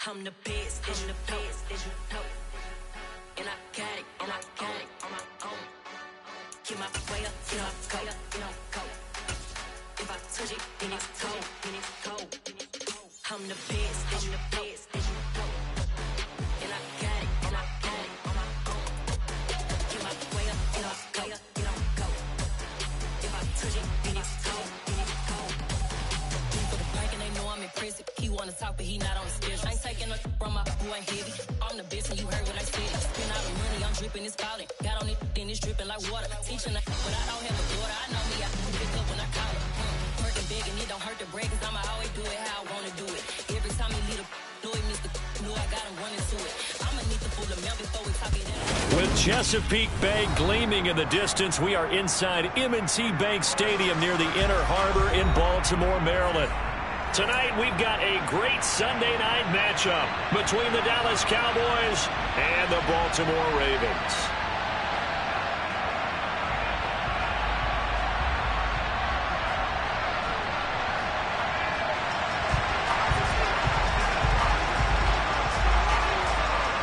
I'm the best, as you know. And I got it, on my own. Get my way up, go. If I touch it, then it's cold. I'm the best, as you know. And I got it, on my own. Get my way up, go. If I touch it, then it's cold. For the bike and they know I'm impressive. He wanna talk, but he not on the schedule. I ain't taking a from my boy heavy. I'm the best and you heard what I said. Spend all the money, I'm dripping, it's falling. Got on it, then it's dripping like water. Teaching but I don't have a daughter. I know me, I can pick up when I call it. Working big and it don't hurt the break, cause I'ma always do it how I wanna do it. Every time he lead a know it, Mr. Know I got him running to it. I'ma need to pull the milk before we top it down. With Chesapeake Bay gleaming in the distance, we are inside M&T Bank Stadium near the Inner Harbor in Baltimore, Maryland. Tonight, we've got a great Sunday night matchup between the Dallas Cowboys and the Baltimore Ravens.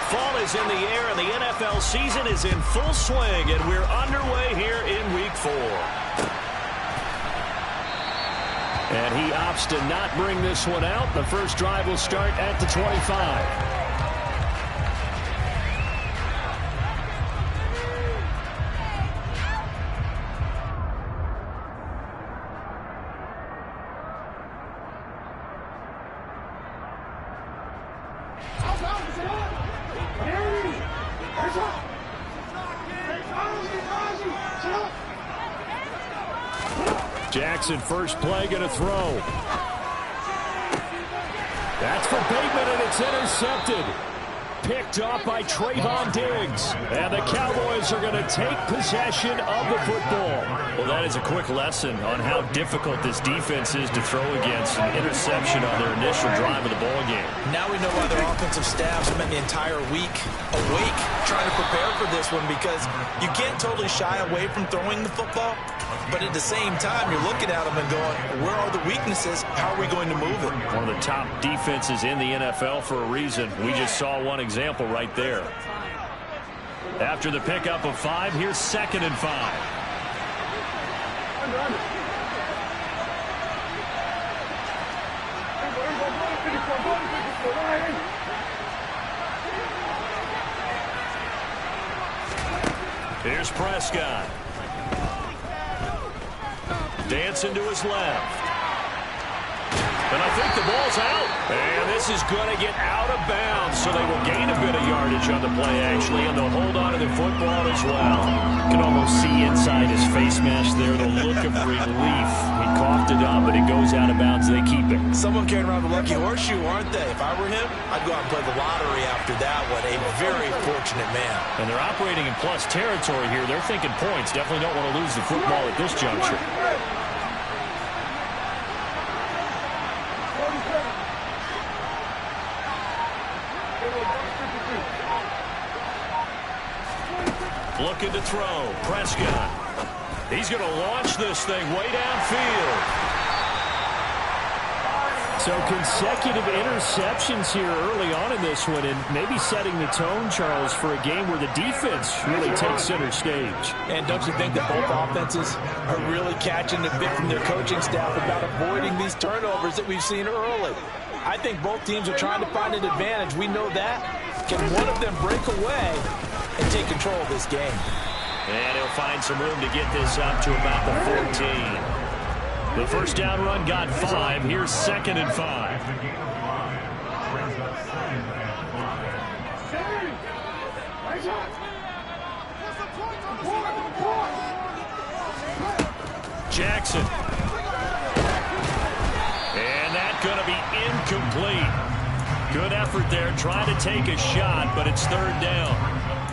Fall is in the air, and the NFL season is in full swing, and we're underway here in Week 4. And he opts to not bring this one out. The first drive will start at the 25. Jackson, first play, going to throw. That's for Bateman, and it's intercepted. Picked off by Trayvon Diggs. And the Cowboys are going to take possession of the football. Well, that is a quick lesson on how difficult this defense is to throw against an interception on their initial drive of the ball game. Now we know why their offensive staff spent the entire week awake trying to prepare for this one, because you can't totally shy away from throwing the football. But at the same time, you're looking at them and going, where are the weaknesses? How are we going to move it? One of the top defenses in the NFL for a reason. We just saw one example right there. After the pickup of 5, here's 2nd and 5. Here's Prescott. Dancing to his left. And I think the ball's out. And this is going to get out of bounds, so they will gain a bit of yardage on the play, actually, and they'll hold on to the football as well. You can almost see inside his face mask there the look of relief. He coughed it up, but it goes out of bounds. They keep it. Someone carrying around the lucky horseshoe, aren't they? If I were him, I'd go out and play the lottery after that one. A very fortunate man. And they're operating in plus territory here. They're thinking points. Definitely don't want to lose the football at this juncture. Looking to throw. Prescott. He's going to launch this thing way downfield. So consecutive interceptions here early on in this one, and maybe setting the tone, Charles, for a game where the defense really takes center stage. And don't you think that both offenses are really catching the bit from their coaching staff about avoiding these turnovers that we've seen early? I think both teams are trying to find an advantage. We know that. Can one of them break away and take control of this game? And he'll find some room to get this up to about the 14. The first down run got 5. Here's 2nd and 5. Jackson. And that's going to be incomplete. Good effort there, trying to take a shot, but it's 3rd down.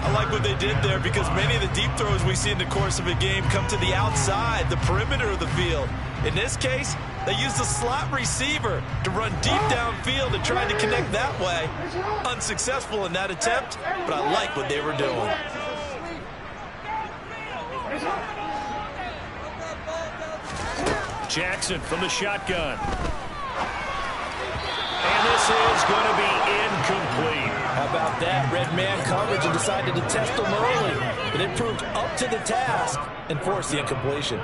I like what they did there, because many of the deep throws we see in the course of a game come to the outside, the perimeter of the field. In this case, they used the slot receiver to run deep downfield and tried to connect that way. Unsuccessful in that attempt, but I like what they were doing. Jackson from the shotgun. And this is going to be about that? Red man coverage and decided to test him early. But it proved up to the task and forced the incompletion.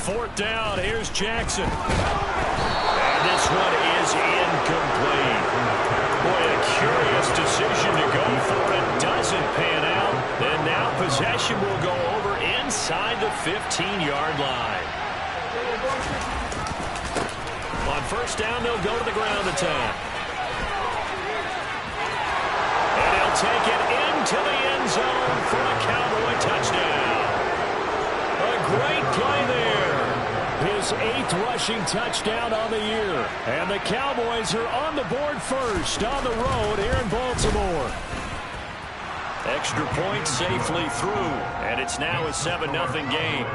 Fourth down, here's Jackson. And this one is incomplete. Boy, a curious decision to go for it. Doesn't pan out. And now possession will go over inside the 15-yard line. On first down, they'll go to the ground attack. And he'll take it into the end zone for a Cowboy touchdown. A great play there. His 8th rushing touchdown on the year. And the Cowboys are on the board first on the road here in Baltimore. Extra point safely through. And it's now a 7-0 game.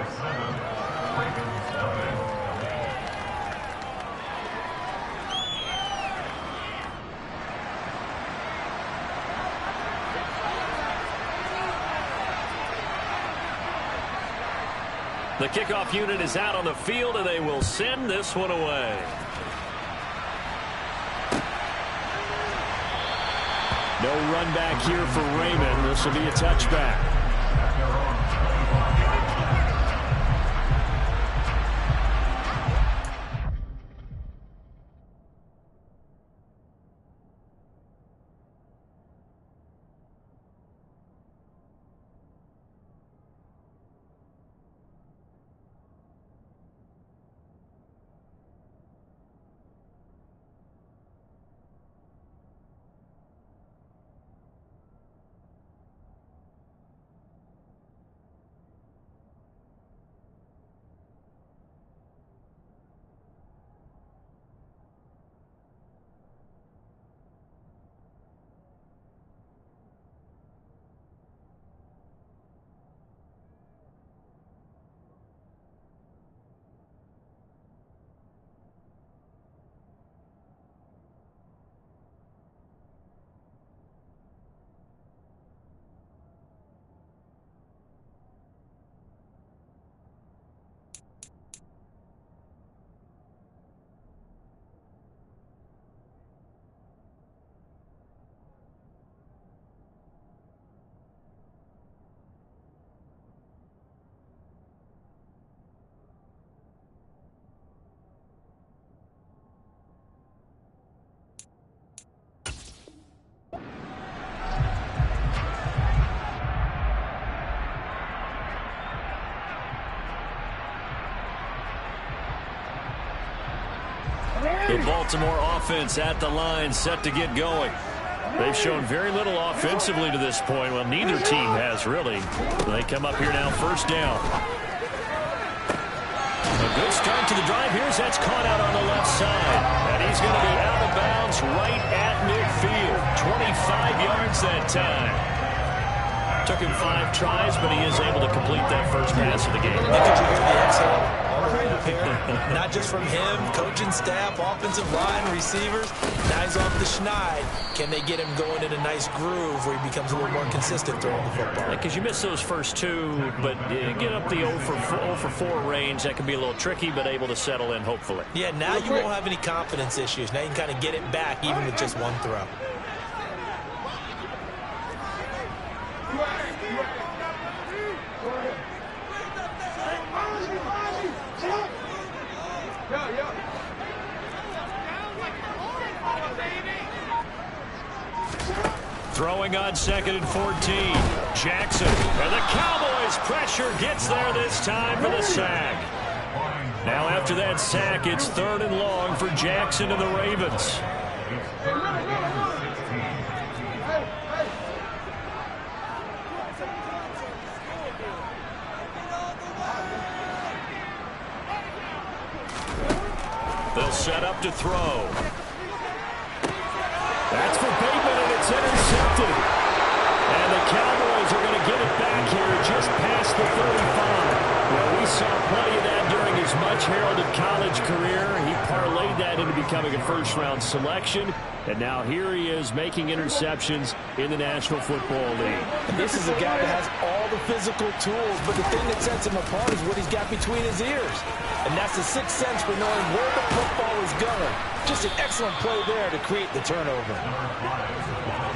The kickoff unit is out on the field, and they will send this one away. No run back here for Raymond. This will be a touchback. The Baltimore offense at the line, set to get going. They've shown very little offensively to this point. Well, neither team has, really. They come up here now, first down. A good start to the drive. Here's that's caught out on the left side. And he's going to be out of bounds right at midfield. 25 yards that time. Took him 5 tries, but he is able to complete that first pass of the game. Did you hear the exhale? Not just from him, coaching staff, offensive line, receivers. Now he's off the schneid. Can they get him going in a nice groove where he becomes a little more consistent throwing the football? Because you miss those first 2, but get up the 0 for 4 range. That can be a little tricky, but able to settle in, hopefully. Yeah, now you won't have any confidence issues. Now you can kind of get it back even with just one throw. Throwing on 2nd and 14. Jackson. And the Cowboys pressure gets there this time for the sack. Now after that sack, it's 3rd and long for Jackson and the Ravens. to throw. That's for Bateman, and it's intercepted. And the Cowboys are going to get it back here just past the 35. Well, we saw plenty of that during his much-heralded college career. He parlayed that into becoming a first-round selection. And now here he is making interceptions in the National Football League. And this is a guy that has all the physical tools, but the thing that sets him apart is what he's got between his ears. And that's the sixth sense for knowing where the football is going. Just an excellent play there to create the turnover.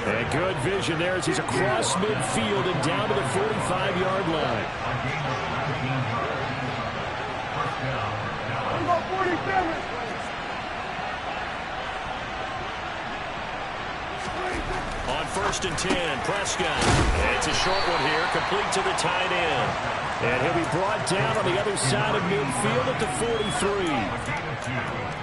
And good vision there as he's across midfield and down to the 45-yard line. On 1st and 10, Prescott. It's a short one here, complete to the tight end. And he'll be brought down on the other side of midfield at the 43.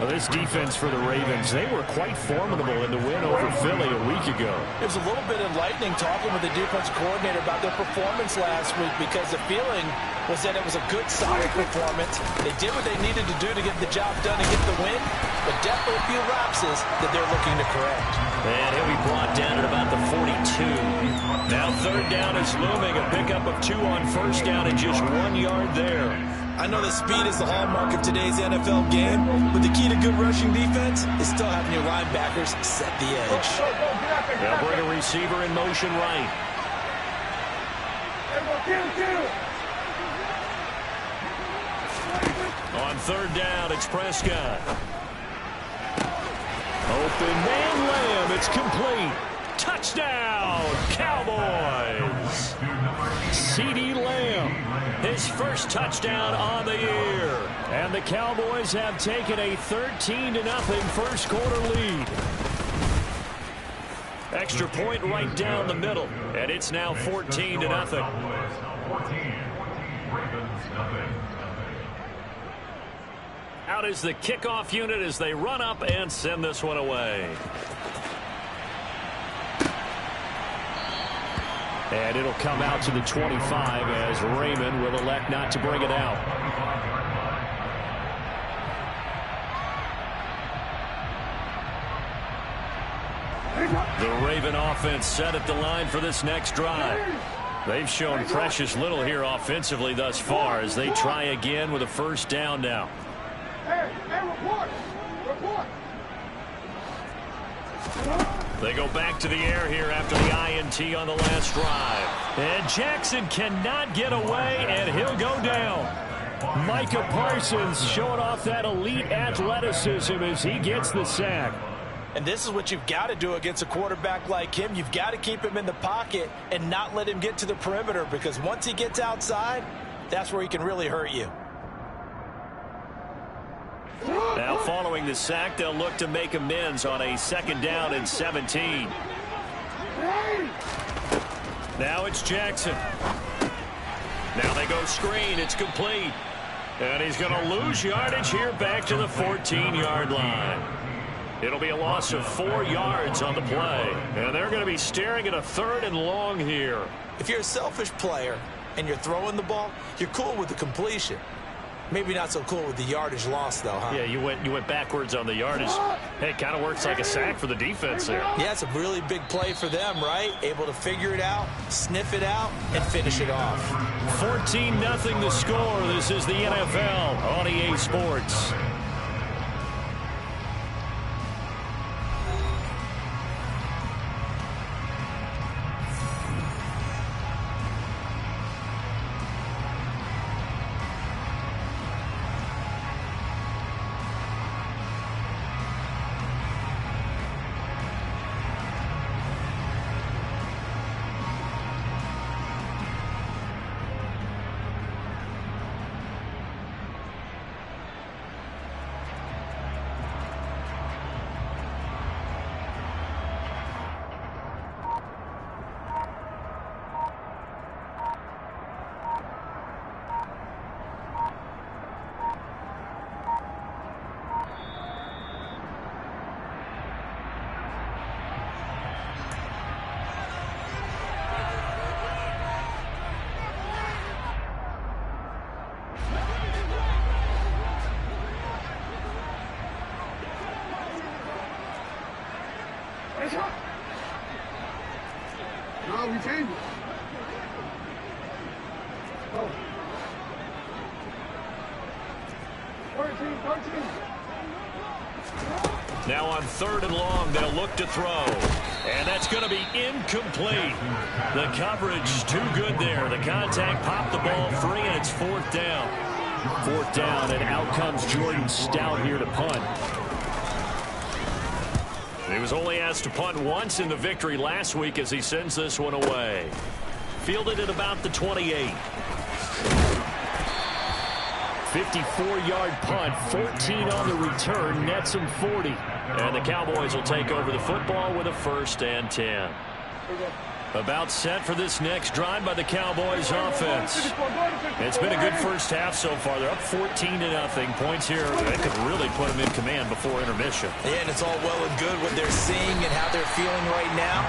Well, this defense for the Ravens, they were quite formidable in the win over Philly a week ago. It was a little bit enlightening talking with the defense coordinator about their performance last week because the feeling was that it was a good, solid performance. They did what they needed to do to get the job done and get the win, but definitely a few lapses that they're looking to correct. And he'll be brought down at about the 42. Now 3rd down is looming, a pickup of 2 on 1st down and just 1 yard there. I know that speed is the hallmark of today's NFL game, but the key to good rushing defense is still having your linebackers set the edge. They'll bring a receiver in motion right. On 3rd down, it's Prescott. Open man Lamb, it's complete. Touchdown, Cowboys! CeeDee Lamb, his first touchdown on the year. And the Cowboys have taken a 13-0 first quarter lead. Extra point right down the middle, and it's now 14-0. Out is the kickoff unit as they run up and send this one away. And it'll come out to the 25 as Raymond will elect not to bring it out. The Raven offense set at the line for this next drive. They've shown precious little here offensively thus far as they try again with a 1st down now. They go back to the air here after the INT on the last drive. And Jackson cannot get away, and he'll go down. Micah Parsons showing off that elite athleticism as he gets the sack. And this is what you've got to do against a quarterback like him. You've got to keep him in the pocket and not let him get to the perimeter, because once he gets outside, that's where he can really hurt you. Now following the sack, they'll look to make amends on a 2nd down and 17. Now it's Jackson. Now they go screen. It's complete. And he's going to lose yardage here back to the 14-yard line. It'll be a loss of 4 yards on the play. And they're going to be staring at a 3rd and long here. If you're a selfish player and you're throwing the ball, you're cool with the completion. Maybe not so cool with the yardage loss, though, huh? Yeah, you went backwards on the yardage. Hey, it kind of works like a sack for the defense there. Yeah, it's a really big play for them, right? Able to figure it out, sniff it out, and finish it off. 14-0 the score. This is the NFL on EA Sports. No, we changed it. Oh. 13. Now on 3rd and long, they'll look to throw. And that's going to be incomplete. The coverage too good there. The contact popped the ball free, and it's 4th down. 4th down, and out comes Jordan Stout here to punt. He was only asked to punt once in the victory last week as he sends this one away. Fielded at about the 28. 54-yard punt, 14 on the return, nets him 40. And the Cowboys will take over the football with a 1st and 10. About set for this next drive by the Cowboys offense. It's been a good first half so far. They're up 14-0. Points here, they could really put them in command before intermission. Yeah, and it's all well and good what they're seeing and how they're feeling right now.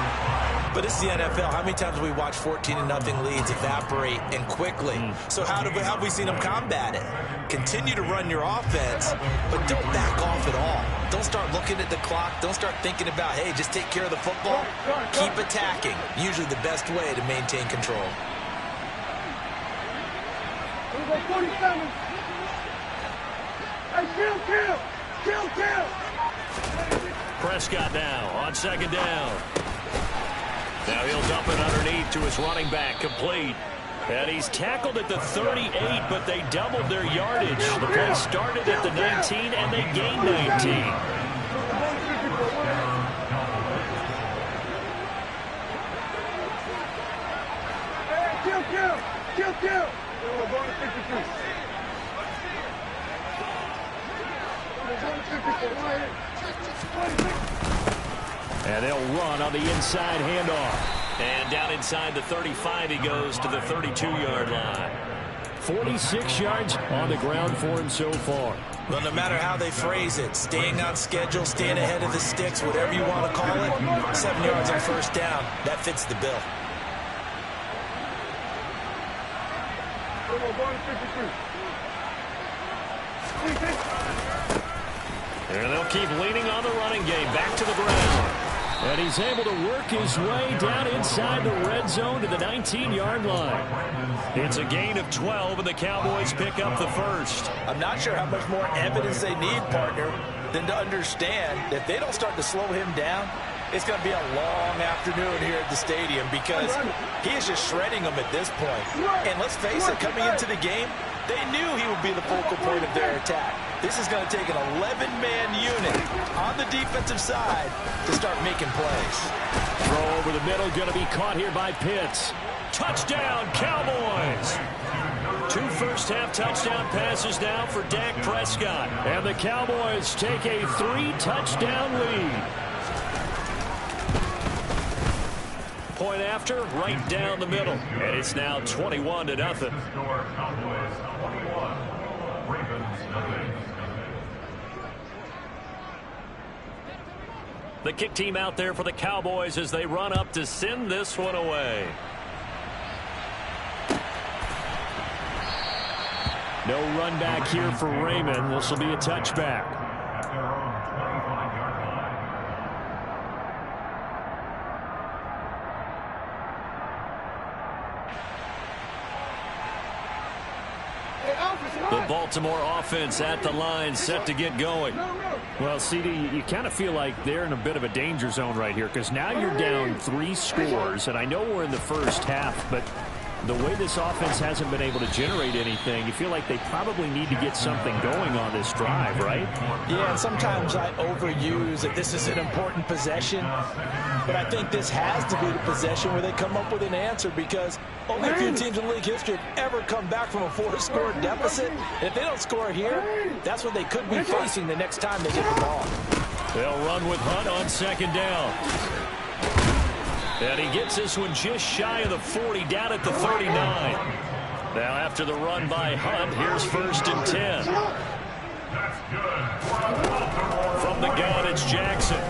But it's the NFL. How many times have we watched 14-0 leads evaporate and quickly? So how have we seen them combat it? Continue to run your offense, but don't back off at all. Don't start looking at the clock. Don't start thinking about, hey, just take care of the football. Keep attacking. Usually the best way to maintain control. 47. Hey, kill. Prescott now on 2nd down. Now he'll dump it underneath to his running back, complete. And he's tackled at the 38, but they doubled their yardage. The play started at the 19, and they gained 19. Kill. And they'll run on the inside handoff. And down inside the 35, he goes to the 32-yard line. 46 yards on the ground for him so far. Well, no matter how they phrase it, staying on schedule, staying ahead of the sticks, whatever you want to call it, 7 yards on 1st down, that fits the bill. And they'll keep leaning on the running game. Back to the ground. And he's able to work his way down inside the red zone to the 19-yard line. It's a gain of 12, and the Cowboys pick up the 1st. I'm not sure how much more evidence they need, partner, than to understand that if they don't start to slow him down, it's going to be a long afternoon here at the stadium because he is just shredding them at this point. And let's face it, coming into the game, they knew he would be the focal point of their attack. This is going to take an 11-man unit on the defensive side to start making plays. Throw over the middle, going to be caught here by Pitts. Touchdown, Cowboys! 2 first-half touchdown passes now for Dak Prescott. And the Cowboys take a 3-touchdown lead. Point after, right down the middle. And it's now 21-0. The kick team out there for the Cowboys as they run up to send this one away. No run back here for Raymond. This will be a touchback. The Baltimore offense at the line, set to get going. Well, CD, you kind of feel like they're in a bit of a danger zone right here because now you're down 3 scores, and I know we're in the first half, but the way this offense hasn't been able to generate anything, you feel like they probably need to get something going on this drive, right? Yeah, and sometimes I overuse that this is an important possession, but I think this has to be the possession where they come up with an answer because only a few teams in league history have ever come back from a 4-score deficit. And if they don't score here, that's what they could be facing the next time they get the ball. They'll run with Hunt on 2nd down. And he gets this one just shy of the 40, down at the 39. Now after the run by Hunt, here's 1st and 10. From the gun, it's Jackson.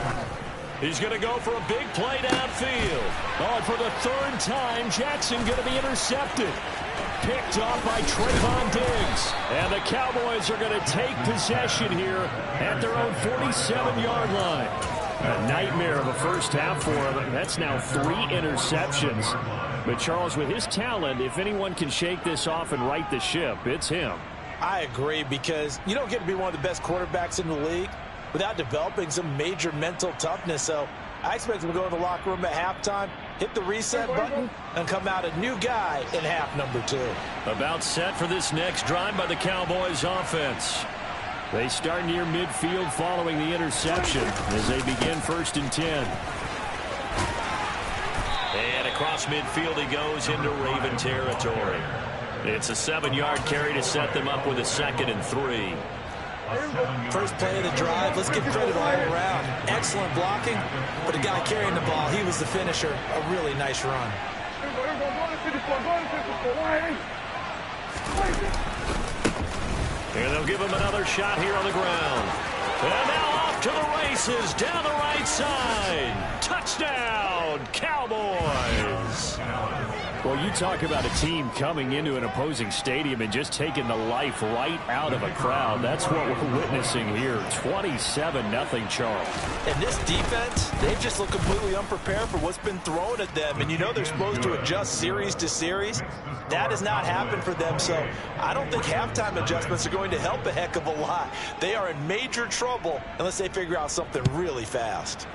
He's going to go for a big play downfield. Oh, and for the 3rd time, Jackson going to be intercepted. Picked off by Trayvon Diggs. And the Cowboys are going to take possession here at their own 47-yard line. A nightmare of a first half for him. That's now 3 interceptions. But Charles, with his talent, if anyone can shake this off and right the ship, it's him. I agree, because you don't get to be one of the best quarterbacks in the league without developing some major mental toughness. So I expect him to go in the locker room at halftime, hit the reset button, and come out a new guy in half number 2. About set for this next drive by the Cowboys offense. They start near midfield following the interception as they begin 1st and 10. And across midfield he goes into Raven territory. It's a 7-yard carry to set them up with a 2nd and 3. First play of the drive, let's give credit all around. Excellent blocking, but the guy carrying the ball, he was the finisher. A really nice run. And they'll give him another shot here on the ground. And now off to the races down the right side. Touchdown, Cowboys. Well, you talk about a team coming into an opposing stadium and just taking the life right out of a crowd. That's what we're witnessing here. 27-0 Charles. And this defense, they've just looked completely unprepared for what's been thrown at them. And you know they're supposed to adjust series to series. That has not happened for them. So I don't think halftime adjustments are going to help a heck of a lot. They are in major trouble unless they figure out something really fast.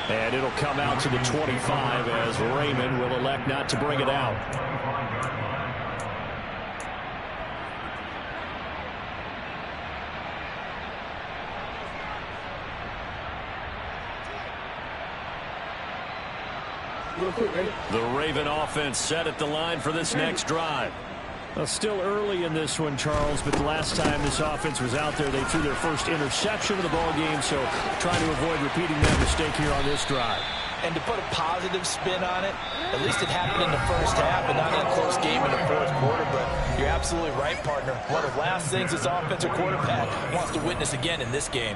And it'll come out to the 25 as Raymond will elect not to bring it out. The Raven offense set at the line for this next drive. Well, still early in this one, Charles, but the last time this offense was out there, they threw their first interception of the ball game, so trying to avoid repeating that mistake here on this drive. And to put a positive spin on it, at least it happened in the first half and not in a close game in the 4th quarter, but you're absolutely right, partner. One of the last things this offensive quarterback wants to witness again in this game.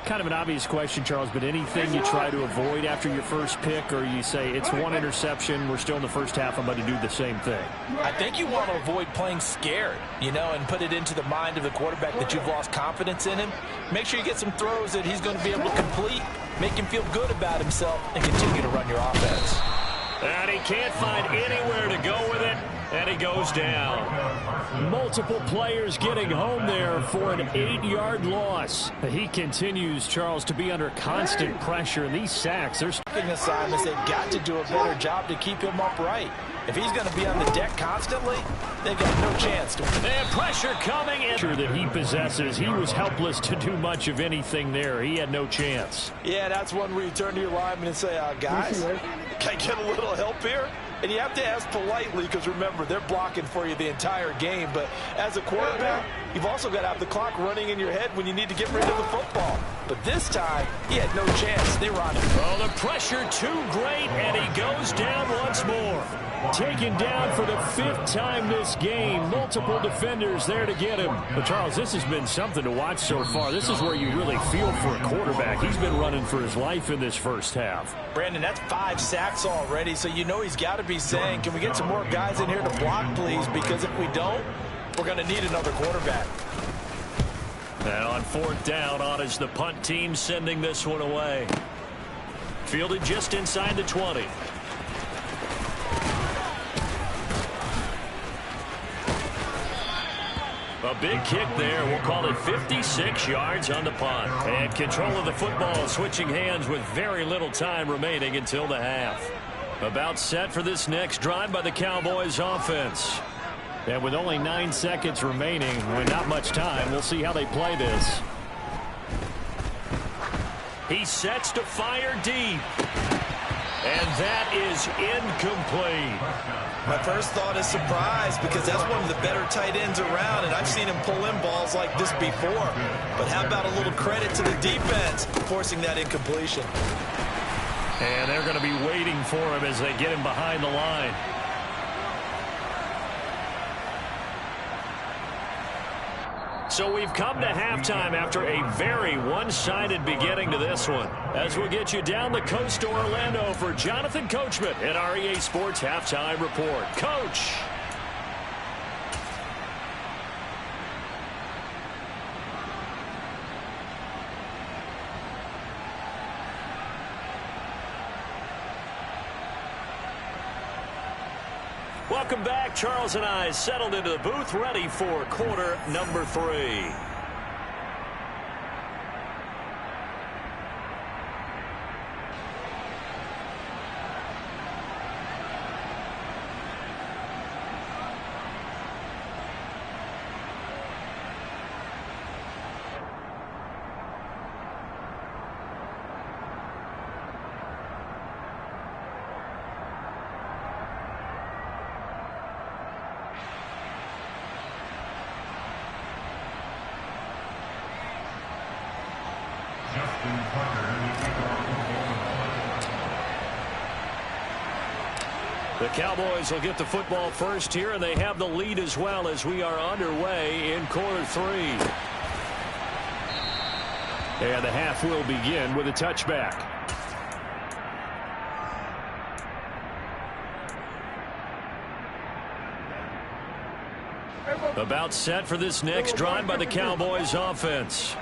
Kind of an obvious question, Charles, but anything you try to avoid after your first pick, or you say it's one interception, we're still in the first half, I'm about to do the same thing? I think you want to avoid playing scared, you know, and put it into the mind of the quarterback that you've lost confidence in him. Make sure you get some throws that he's going to be able to complete, make him feel good about himself, and continue to run your offense. And he can't find anywhere to go with it, and he goes down. Multiple players getting home there for an 8-yard loss. He continues, Charles, to be under constant pressure, and these sacks, they're kicking assignments. They've got to do a better job to keep him upright. If he's going to be on the deck constantly, they've got no chance to win. And pressure coming in. That he possesses. He was helpless to do much of anything there. He had no chance. Yeah, that's one where you turn to your lineman and say, guys, can I get a little help here? And you have to ask politely because, remember, they're blocking for you the entire game. But as a quarterback, you've also got to have the clock running in your head when you need to get rid of the football. But this time, he had no chance. They were on him. Oh, the pressure too great, and he goes down once more. Taken down for the 5th time this game. Multiple defenders there to get him. But, Charles, this has been something to watch so far. This is where you really feel for a quarterback. He's been running for his life in this first half. Brandon, that's 5 sacks already, so you know he's got to be saying, can we get some more guys in here to block, please? Because if we don't, we're going to need another quarterback. And on 4th down, on is the punt team sending this one away. Fielded just inside the 20. A big kick there. We'll call it 56 yards on the punt. And control of the football switching hands with very little time remaining until the half. About set for this next drive by the Cowboys offense. And with only 9 seconds remaining, with not much time, we'll see how they play this. He sets to fire deep. And that is incomplete. My first thought is surprise because that's one of the better tight ends around, and I've seen him pull in balls like this before. But how about a little credit to the defense forcing that incompletion? And they're going to be waiting for him as they get him behind the line. So we've come to halftime after a very one-sided beginning to this one. As we'll get you down the coast to Orlando for Jonathan Coachman at our EA Sports Halftime Report. Coach. Welcome back. Charles and I settled into the booth, ready for quarter number 3. The Cowboys will get the football first here, and they have the lead as well as we are underway in quarter 3. And the half will begin with a touchback. About set for this next drive by the Cowboys offense.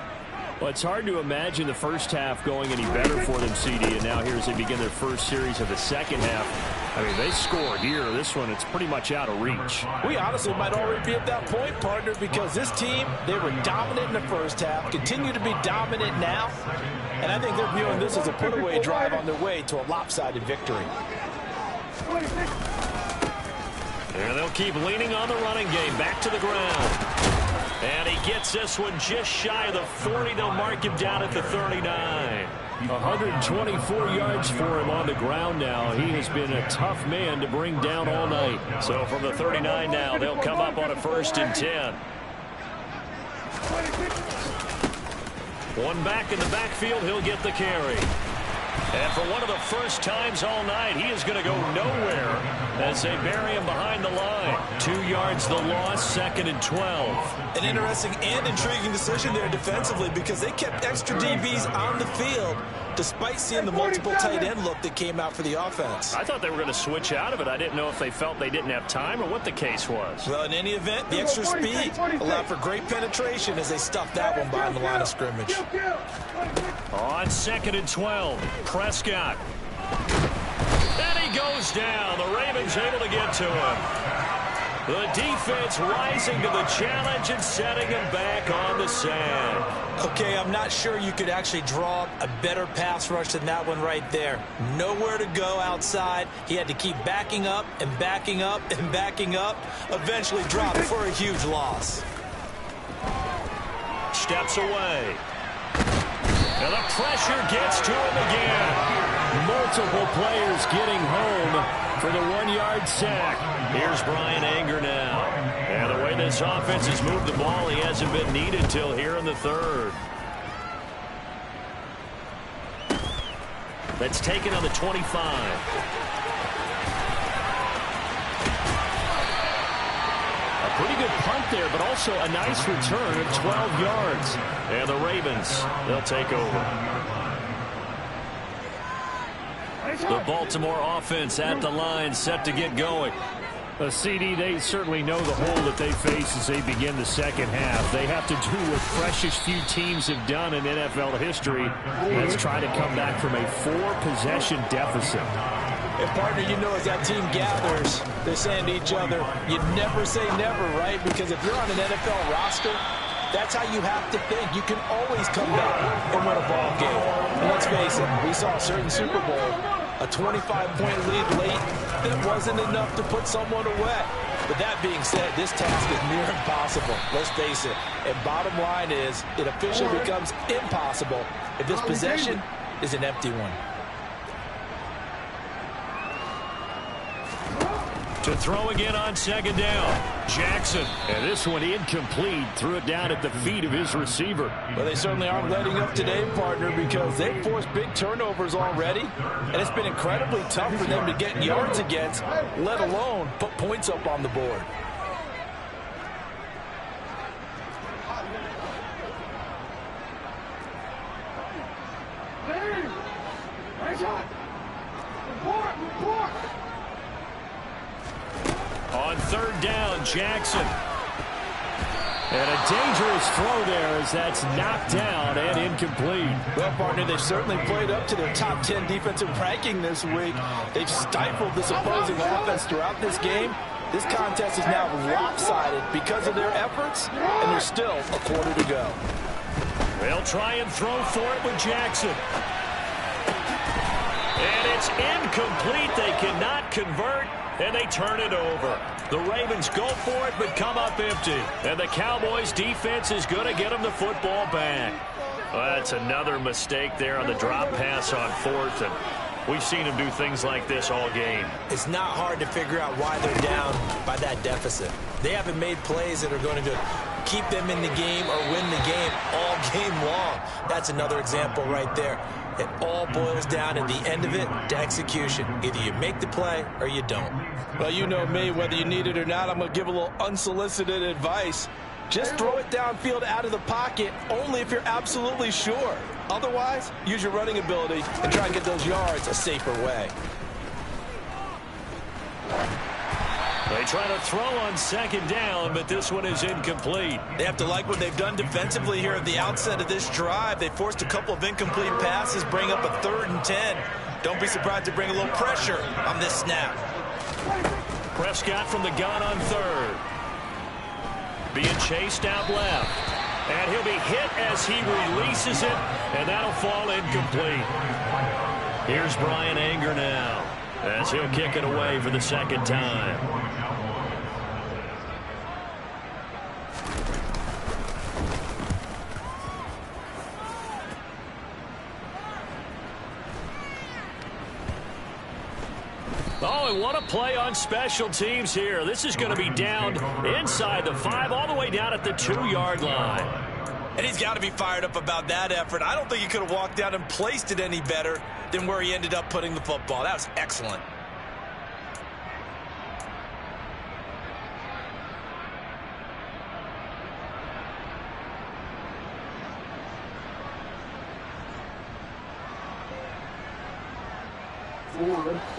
Well, it's hard to imagine the first half going any better for them, CD, and now here as they begin their first series of the second half. I mean, they score here. This one, it's pretty much out of reach. We honestly might already be at that point, partner, because this team, they were dominant in the first half, continue to be dominant now, and I think they're viewing this as a put-away drive on their way to a lopsided victory. And they'll keep leaning on the running game. Back to the ground. And he gets this one just shy of the 40. They'll mark him down at the 39. 124 yards for him on the ground now. He has been a tough man to bring down all night. So from the 39 now, they'll come up on a 1st and 10. One back in the backfield, he'll get the carry. And for one of the first times all night, he is going to go nowhere as they bury him behind the line. 2 yards the loss, 2nd and 12. An interesting and intriguing decision there defensively because they kept extra DBs on the field despite seeing the multiple tight end look that came out for the offense. I thought they were going to switch out of it. I didn't know if they felt they didn't have time or what the case was. Well, in any event, the extra speed allowed for great penetration as they stuffed that one behind the line of scrimmage. On 2nd and 12, Prescott. And he goes down. The Ravens able to get to him. The defense rising to the challenge and setting him back on the sand. Okay, I'm not sure you could actually draw a better pass rush than that one right there. Nowhere to go outside. He had to keep backing up and backing up and backing up. Eventually dropped for a huge loss. Steps away. And the pressure gets to him again. Multiple players getting home for the 1-yard sack. Here's Brian Anger now. And the way this offense has moved the ball, he hasn't been needed till here in the 3rd. That's taken on the 25. Pretty good punt there, but also a nice return of 12 yards. And the Ravens, they'll take over. The Baltimore offense at the line, set to get going. CD, they certainly know the hole that they face as they begin the second half. They have to do what precious few teams have done in NFL history. Let's try to come back from a 4-possession deficit. And partner, you know, as that team gathers, they're saying to each other, you never say never, right? Because if you're on an NFL roster, that's how you have to think. You can always come back and win a ball game. And let's face it, we saw a certain Super Bowl, a 25-point lead late that wasn't enough to put someone away. But that being said, this task is near impossible. Let's face it. And bottom line is, it officially becomes impossible if this possession is an empty one. To throw again on 2nd down. Jackson. And this one incomplete. Threw it down at the feet of his receiver. Well, they certainly aren't letting up today, partner, because they've forced big turnovers already. And it's been incredibly tough for them to get yards against, let alone put points up on the board. On 3rd down, Jackson. And a dangerous throw there as that's knocked down and incomplete. Well, partner, they've certainly played up to their top 10 defensive ranking this week. They've stifled this opposing offense throughout this game, This contest is now lopsided because of their efforts, and there's still a quarter to go. They'll try and throw for it with Jackson. And it's incomplete. They cannot convert, and they turn it over. The Ravens go for it, but come up empty. And the Cowboys' defense is going to get them the football back. Well, that's another mistake there on the drop pass on fourth, and we've seen them do things like this all game. It's not hard to figure out why they're down by that deficit. They haven't made plays that are going to keep them in the game or win the game all game long. That's another example right there. It all boils down at the end of it to execution. Either you make the play or you don't. Well, you know me, whether you need it or not, I'm going to give a little unsolicited advice. Just throw it downfield out of the pocket only if you're absolutely sure. Otherwise, use your running ability and try and get those yards a safer way. They try to throw on second down, but this one is incomplete. They have to like what they've done defensively here at the outset of this drive. They forced a couple of incomplete passes, bring up a 3rd and 10. Don't be surprised to bring a little pressure on this snap. Prescott from the gun on 3rd. Being chased out left. And he'll be hit as he releases it, and that'll fall incomplete. Here's Brian Anger now, as he'll kick it away for the second time. Oh, and what a play on special teams here. This is going to be down inside the 5, all the way down at the 2-yard line. And he's got to be fired up about that effort. I don't think he could have walked down and placed it any better than where he ended up putting the football. That was excellent.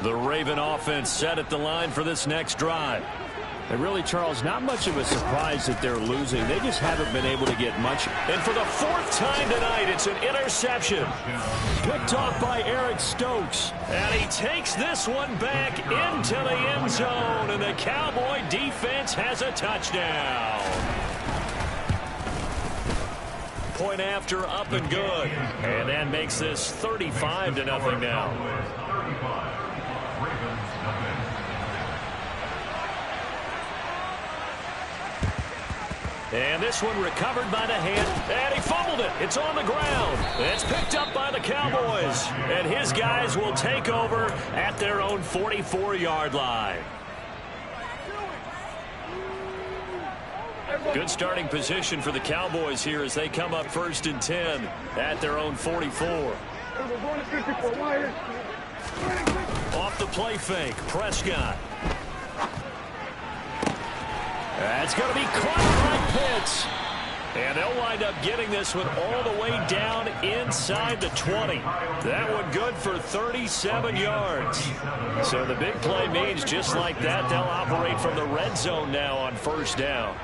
The Raven offense set at the line for this next drive. And really, Charles, not much of a surprise that they're losing. They just haven't been able to get much. And for the 4th time tonight, it's an interception. Picked off by Eric Stokes. And he takes this one back into the end zone. And the Cowboy defense has a touchdown. Point after, up and good. And that makes this 35-0 now. And this one recovered by the hand, and he fumbled it. It's on the ground. It's picked up by the Cowboys. And his guys will take over at their own 44-yard line. Good starting position for the Cowboys here as they come up 1st and 10 at their own 44. Off the play fake, Prescott. That's going to be caught by Pitts. And they'll wind up getting this one all the way down inside the 20. That one good for 37 yards. So the big play means just like that, they'll operate from the red zone now on 1st down.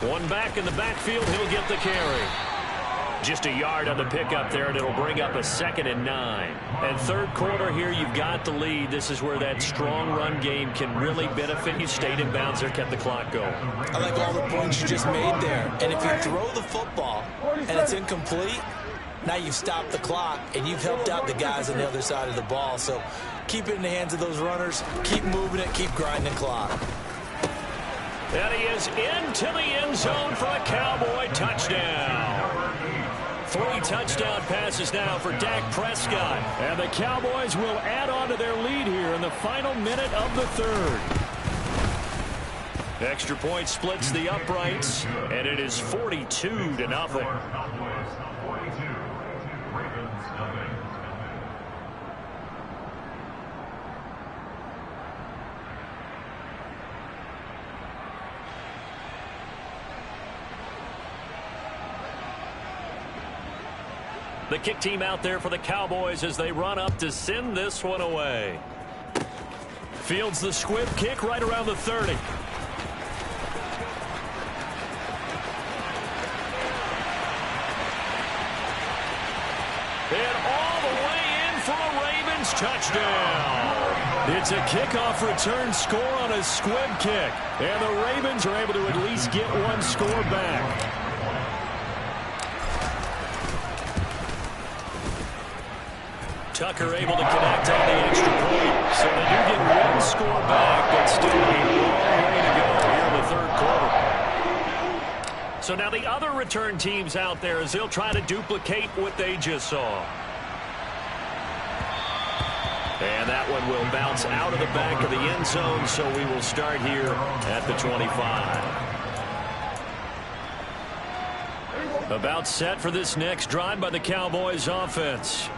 One back in the backfield, he'll get the carry. Just a yard on the pickup there, and it'll bring up a 2nd and 9. And 3rd quarter here, you've got the lead. This is where that strong run game can really benefit you. Stayed in bounds there, kept the clock going. I like all the points you just made there. And if you throw the football and it's incomplete, now you've stopped the clock and you've helped out the guys on the other side of the ball. So keep it in the hands of those runners. Keep moving it. Keep grinding clock. And he is into the end zone for a Cowboy touchdown. 3 touchdown passes now for Dak Prescott. And the Cowboys will add on to their lead here in the final minute of the 3rd. Extra point splits the uprights, and it is 42-0. The kick team out there for the Cowboys as they run up to send this one away. Fields the squib kick right around the 30. And all the way in for a Ravens Ravens touchdown. It's a kickoff return score on a squib kick. And the Ravens are able to at least get one score back. Tucker able to connect on the extra point. So they do get one score back, but still a long way to go here in the third quarter. So now the other return teams out there as they'll try to duplicate what they just saw. And that one will bounce out of the back of the end zone, so we will start here at the 25. About set for this next drive by the Cowboys offense.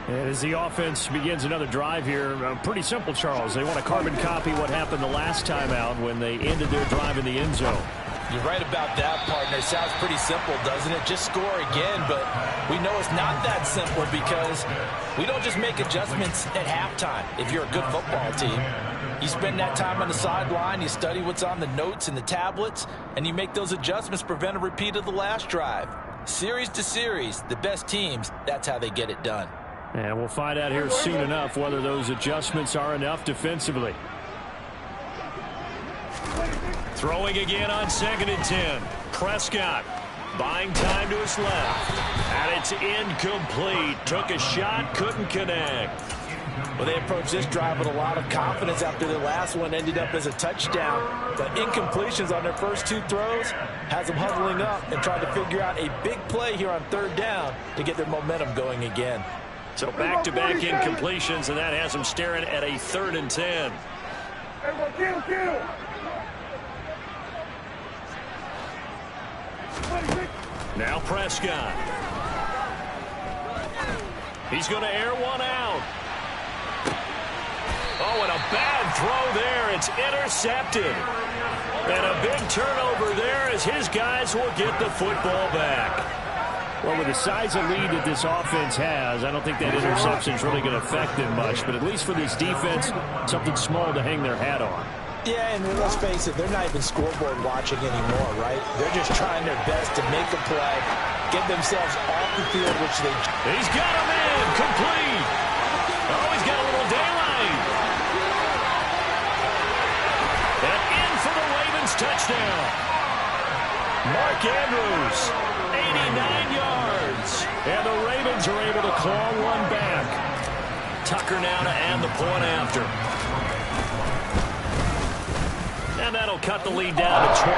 And as the offense begins another drive here, pretty simple, Charles. They want to carbon copy what happened the last time out when they ended their drive in the end zone. You're right about that, partner. Sounds pretty simple, doesn't it? Just score again, but we know it's not that simple because we don't just make adjustments at halftime. If you're a good football team, you spend that time on the sideline, you study what's on the notes and the tablets, and you make those adjustments to prevent a repeat of the last drive. Series to series, the best teams, that's how they get it done. And we'll find out here soon enough whether those adjustments are enough defensively. Throwing again on 2nd and 10. Prescott buying time to his left. And it's incomplete. Took a shot, couldn't connect. Well, they approached this drive with a lot of confidence after the last one ended up as a touchdown. But incompletions on their first two throws has them huddling up and trying to figure out a big play here on 3rd down to get their momentum going again. So back-to-back incompletions, and that has them staring at a 3rd and 10. Kill. Now Prescott. He's going to air one out. Oh, and a bad throw there. It's intercepted. And a big turnover there as his guys will get the football back. Well, with the size of lead that this offense has, I don't think that interception is really going to affect them much. But at least for this defense, something small to hang their hat on. Yeah, and let's face it, they're not even scoreboard watching anymore, right? They're just trying their best to make a play, get themselves off the field, which they... He's got him in, complete. Oh, he's got a little daylight. And in for the Ravens touchdown. Mark Andrews, 89 yards. And the Ravens are able to claw one back. Tucker now to add the point after. And that'll cut the lead down to 28.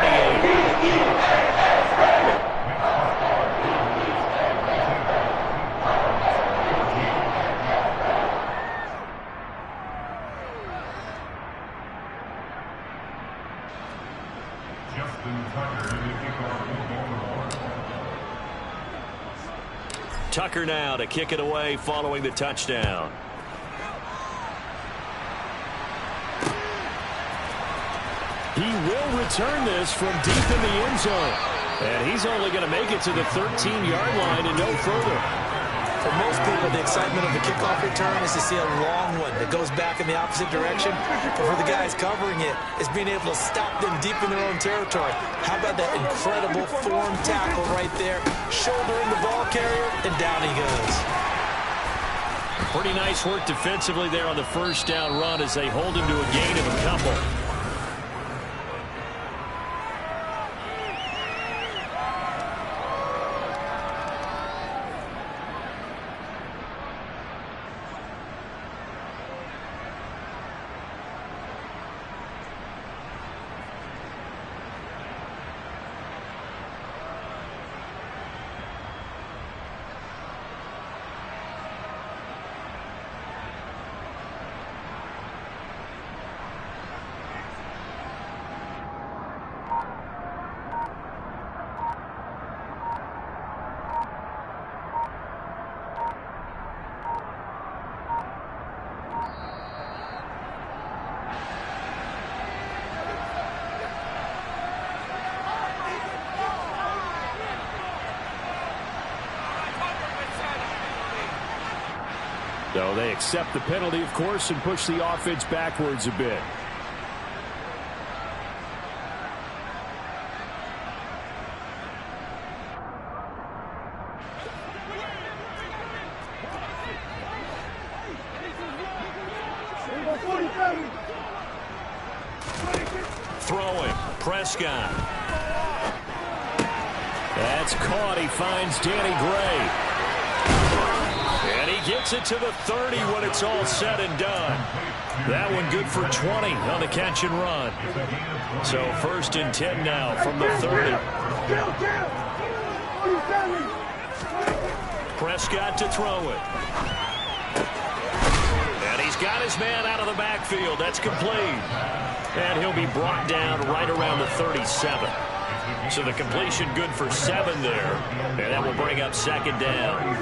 Tucker now to kick it away following the touchdown. He will return this from deep in the end zone. And he's only going to make it to the 13-yard line and no further. For most people, the excitement of the kickoff return is to see a long one that goes back in the opposite direction. But for the guys covering it, it's being able to stop them deep in their own territory. How about that incredible form tackle right there? Shouldering the ball carrier, and down he goes. Pretty nice work defensively there on the first down run as they hold him to a gain of a couple. So they accept the penalty, of course, and push the offense backwards a bit. Throwing, Prescott. That's caught. He finds Danny Gray. And he gets it to the 30 when it's all said and done. That one good for 20 on the catch and run. So 1st and 10 now from the 30. Prescott to throw it. And he's got his man out of the backfield. That's complete. And he'll be brought down right around the 37. So the completion good for 7 there. And that will bring up 2nd down.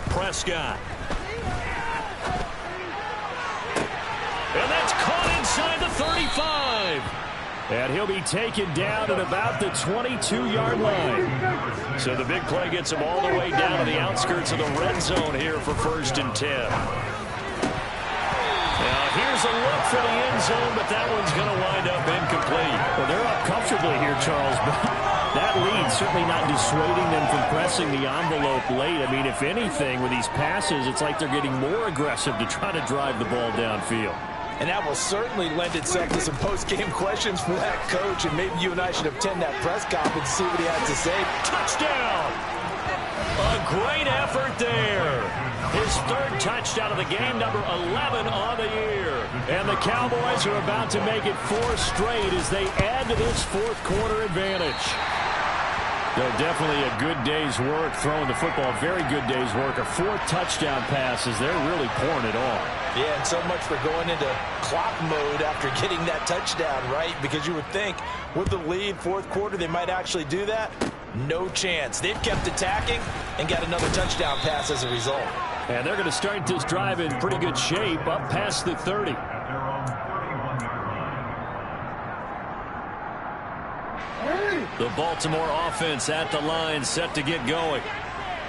Prescott. And that's caught inside the 35. And he'll be taken down at about the 22-yard line. So the big play gets him all the way down to the outskirts of the red zone here for 1st and 10. Now here's a look for the end zone, but that one's going to wind up incomplete. Well, they're up comfortably here, Charles, but that lead certainly not dissuading them from pressing the envelope late. I mean, if anything, with these passes, it's like they're getting more aggressive to try to drive the ball downfield. And that will certainly lend itself to some post-game questions for that coach, and maybe you and I should attend that press conference to see what he has to say. Touchdown! A great effort there. His 3rd touchdown of the game, number 11 on the year. And the Cowboys are about to make it 4 straight as they add to this 4th quarter advantage. Definitely a good day's work throwing the football. Very good day's work. A 4th touchdown pass as they're really pouring it on. Yeah, and so much for going into clock mode after getting that touchdown, right? Because you would think with the lead, 4th quarter, they might actually do that. No chance. They've kept attacking and got another touchdown pass as a result. And they're going to start this drive in pretty good shape up past the 30. The Baltimore offense at the line, set to get going.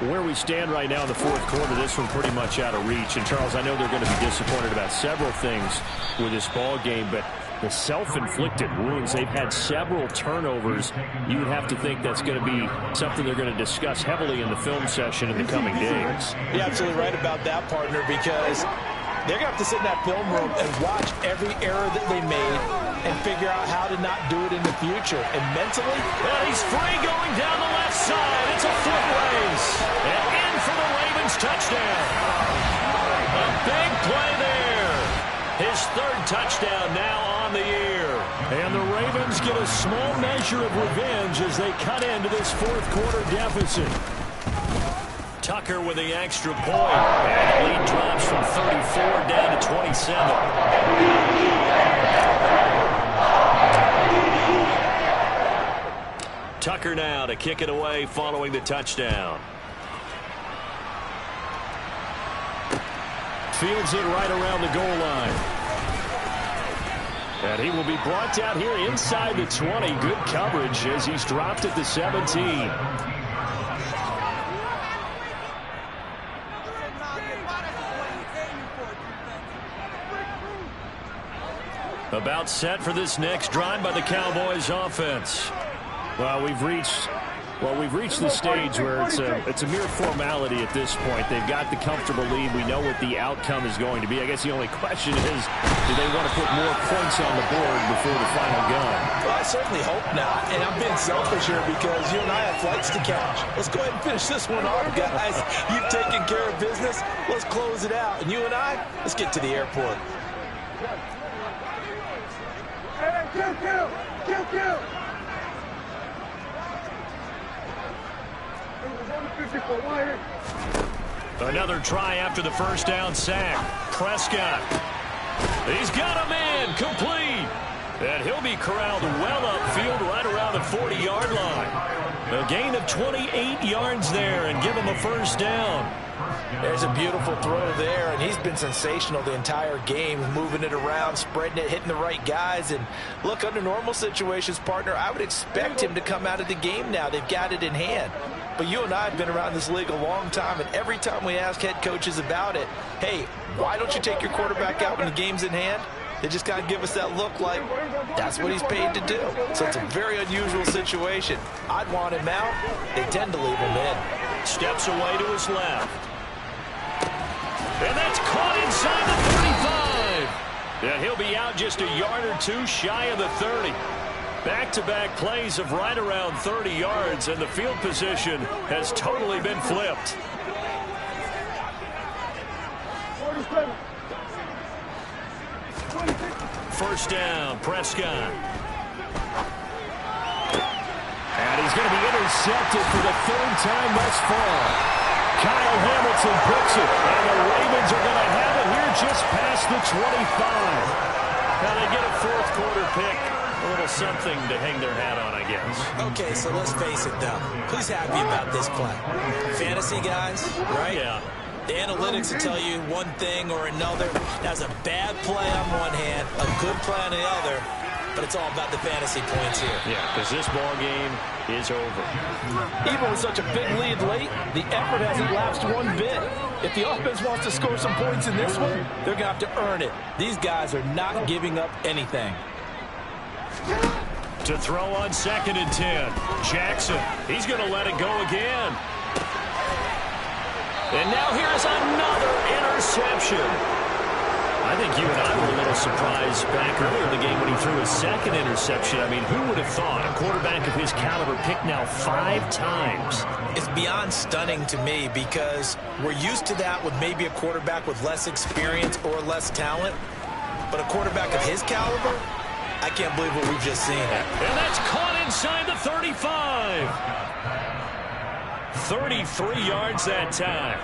Where we stand right now in the 4th quarter, this one pretty much out of reach. And, Charles, I know they're going to be disappointed about several things with this ball game, but the self-inflicted wounds, they've had several turnovers. You would have to think that's going to be something they're going to discuss heavily in the film session in the coming days. You're absolutely right about that, partner, because they're going to have to sit in that film room and watch every error that they made and figure out how to not do it in the future. And mentally, and he's free going down the left side. It's a foot race. And in for the Ravens touchdown. A big play there. His 3rd touchdown now on the year. And the Ravens get a small measure of revenge as they cut into this 4th quarter deficit. Tucker with the extra point. And the lead drops from 34 down to 27. Tucker now to kick it away following the touchdown. Fields it right around the goal line. And he will be brought down here inside the 20. Good coverage as he's dropped at the 17. About set for this next drive by the Cowboys offense. Well, we've reached the stage where it's a mere formality at this point. They've got the comfortable lead. We know what the outcome is going to be. I guess the only question is, do they want to put more points on the board before the final gun? Well, I certainly hope not. And I'm being selfish here because you and I have flights to catch. Let's go ahead and finish this one off, guys. You've taken care of business. Let's close it out. And you and I, let's get to the airport. Kill! Another try after the 1st down sack. Prescott. He's got a man complete. And he'll be corralled well upfield right around the 40-yard line. A gain of 28 yards there and give him a 1st down. There's a beautiful throw there, and he's been sensational the entire game, moving it around, spreading it, hitting the right guys. And look, under normal situations, partner, I would expect him to come out of the game now. They've got it in hand. But you and I have been around this league a long time, and every time we ask head coaches about it, hey, why don't you take your quarterback out when the game's in hand? They just kind of give us that look like that's what he's paid to do. So it's a very unusual situation. I'd want him out. They tend to leave him in. Steps away to his left. And that's caught inside the 35. And he'll be out just a yard or two shy of the 30. Back-to-back plays of right around 30 yards, and the field position has totally been flipped. First down, Prescott. And he's going to be intercepted for the third time thus far. Kyle Hamilton picks it, and the Ravens are going to have it here just past the 25. Now they get a fourth quarter pick. A little something to hang their hat on, I guess. Okay, so let's face it, though. Who's happy about this play? Fantasy guys, right? Yeah. The analytics will tell you one thing or another. That's a bad play on one hand, a good play on the other, but it's all about the fantasy points here. Yeah, because this ball game is over. Even with such a big lead late, the effort hasn't lapsed one bit. If the offense wants to score some points in this one, they're going to have to earn it. These guys are not giving up anything. To throw on 2nd and 10. Jackson, he's going to let it go again. And now here's another interception. I think you and I were a little surprised back earlier in the game when he threw his second interception. I mean, who would have thought a quarterback of his caliber picked now 5 times? It's beyond stunning to me because we're used to that with maybe a quarterback with less experience or less talent. But a quarterback of his caliber, I can't believe what we've just seen. And that's caught inside the 35. 33 yards that time.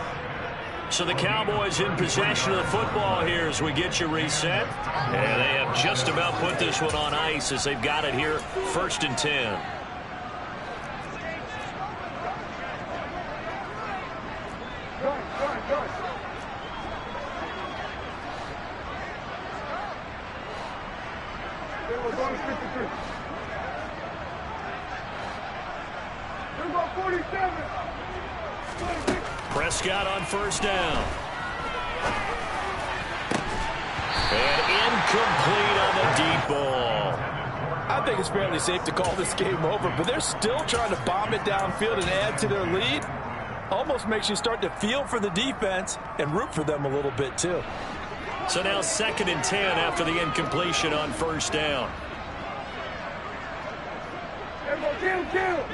So the Cowboys in possession of the football here as we get you reset. And they have just about put this one on ice as they've got it here, 1st and 10. Prescott on 1st down. And incomplete on the deep ball. I think it's fairly safe to call this game over, but they're still trying to bomb it downfield and add to their lead. Almost makes you start to feel for the defense and root for them a little bit too. So now 2nd and 10 after the incompletion on 1st down. Kill.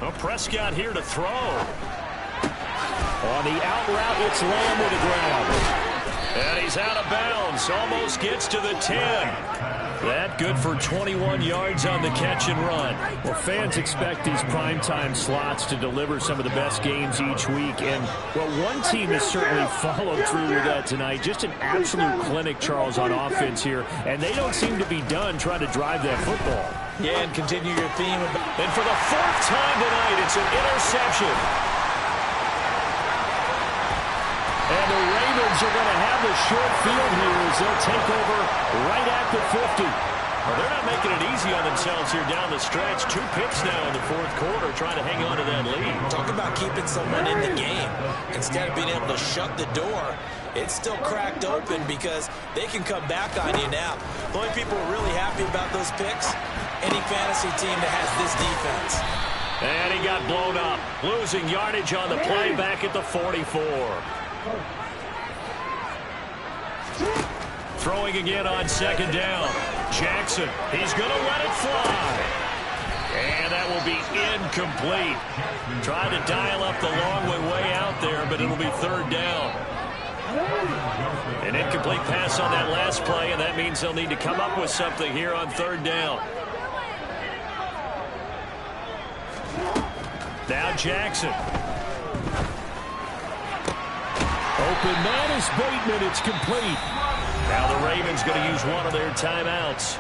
Well, Prescott here to throw. On the out route, it's landed the ground. And he's out of bounds. Almost gets to the 10. That good for 21 yards on the catch and run. Well, fans expect these primetime slots to deliver some of the best games each week. And, well, one team has certainly followed through with that tonight. Just an absolute clinic, Charles, on offense here. And they don't seem to be done trying to drive that football. Yeah, and continue your theme. And for the 4th time tonight, it's an interception. And the Ravens are going to have the short field here as they'll take over right at the 50. Well, they're not making it easy on themselves here down the stretch. 2 picks now in the 4th quarter trying to hang on to that lead. Talk about keeping someone in the game. Instead of being able to shut the door, it's still cracked open because they can come back on you now. The only people who are really happy about those picks, any fantasy team that has this defense. And he got blown up, losing yardage on the play back at the 44. Throwing again on 2nd down. Jackson, he's going to let it fly. And that will be incomplete. Tried to dial up the long way out there, but it'll be 3rd down. An incomplete pass on that last play, and that means they'll need to come up with something here on 3rd down. Now Jackson. Open man is Bateman. It's complete. Now the Ravens going to use one of their timeouts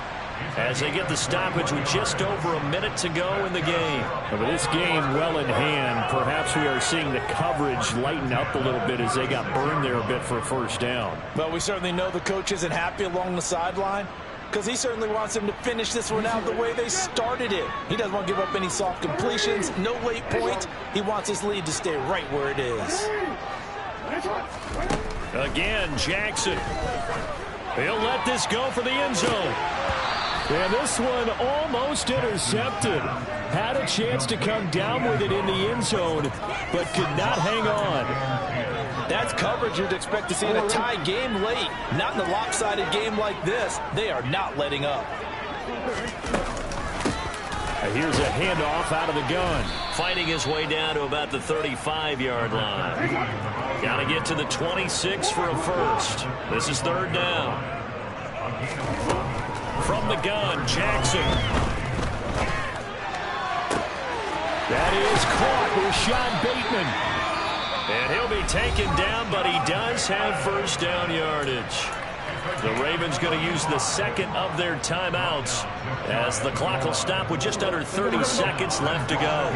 as they get the stoppage with just over a minute to go in the game. But with this game well in hand, perhaps we are seeing the coverage lighten up a little bit as they got burned there a bit for a 1st down. But we certainly know the coach isn't happy along the sideline. because he certainly wants them to finish this one out the way they started it. He doesn't want to give up any soft completions, no late points. He wants his lead to stay right where it is. Again, Jackson. He'll let this go for the end zone. And this one almost intercepted. Had a chance to come down with it in the end zone, but could not hang on. That's coverage you'd expect to see in a tie game late. Not in a lopsided game like this. They are not letting up. Here's a handoff out of the gun. Fighting his way down to about the 35-yard line. Got to get to the 26 for a first. This is third down. From the gun, Jackson. That is caught with Sean Bateman. And he'll be taken down, but he does have first down yardage. The Ravens going to use the second of their timeouts as the clock will stop with just under 30 seconds left to go.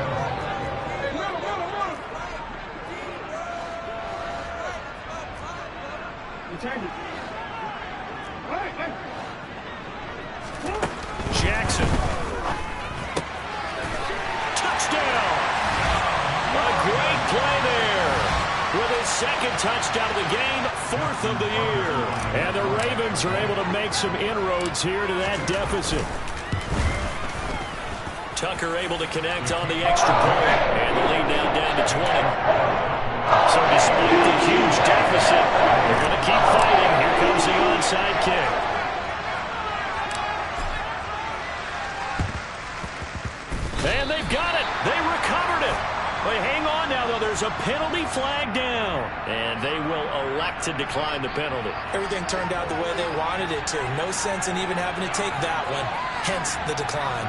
Jackson. Touchdown. A great play there. With his second touchdown of the game, fourth of the year. And the Ravens are able to make some inroads here to that deficit. Tucker able to connect on the extra point. And the lead now down to 20. So despite the huge deficit, they're going to keep fighting. Here comes the onside kick. And they've got it. They recovered it. But hang on now, though. There's a penalty flag down. And they will elect to decline the penalty. Everything turned out the way they wanted it to. No sense in even having to take that one. Hence the decline.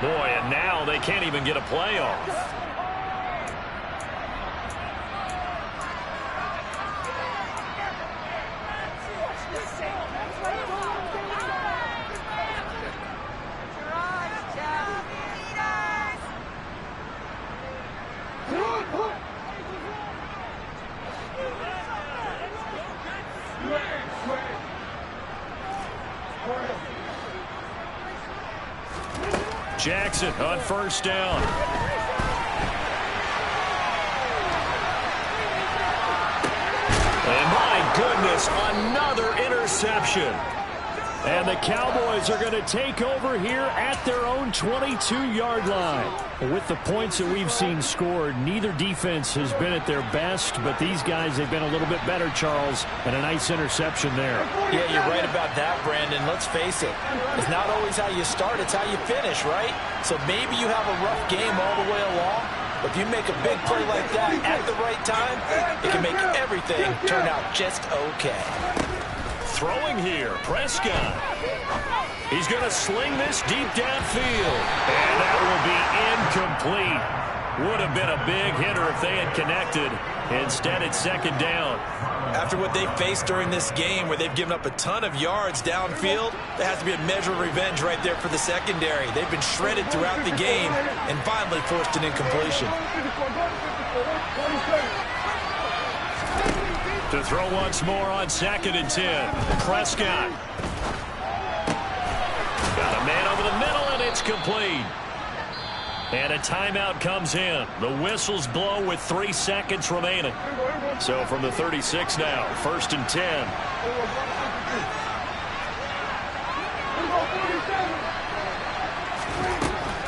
Boy, and now they can't even get a playoff. Jackson on first down. And my goodness, another interception. And the Cowboys are going to take over here at their own 22-yard line. With the points that we've seen scored, neither defense has been at their best, but these guys, they've been a little bit better, Charles, and a nice interception there. Yeah, you're right about that, Brandon. Let's face it. It's not always how you start, it's how you finish, right? So maybe you have a rough game all the way along, but if you make a big play like that at the right time, it can make everything turn out just okay. Throwing here, Prescott. He's going to sling this deep downfield. And that will be incomplete. Would have been a big hitter if they had connected. Instead, it's second down. After what they faced during this game where they've given up a ton of yards downfield, there has to be a measure of revenge right there for the secondary. They've been shredded throughout the game and finally forced an incompletion. To throw once more on 2nd and 10. Prescott. Got a man over the middle, and it's complete. And a timeout comes in. The whistles blow with 3 seconds remaining. So from the 36 now, 1st and 10.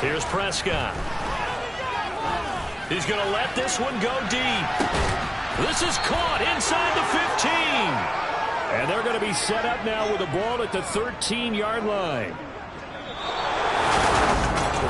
Here's Prescott. He's going to let this one go deep. This is caught inside the 15. And they're going to be set up now with the ball at the 13-yard line. The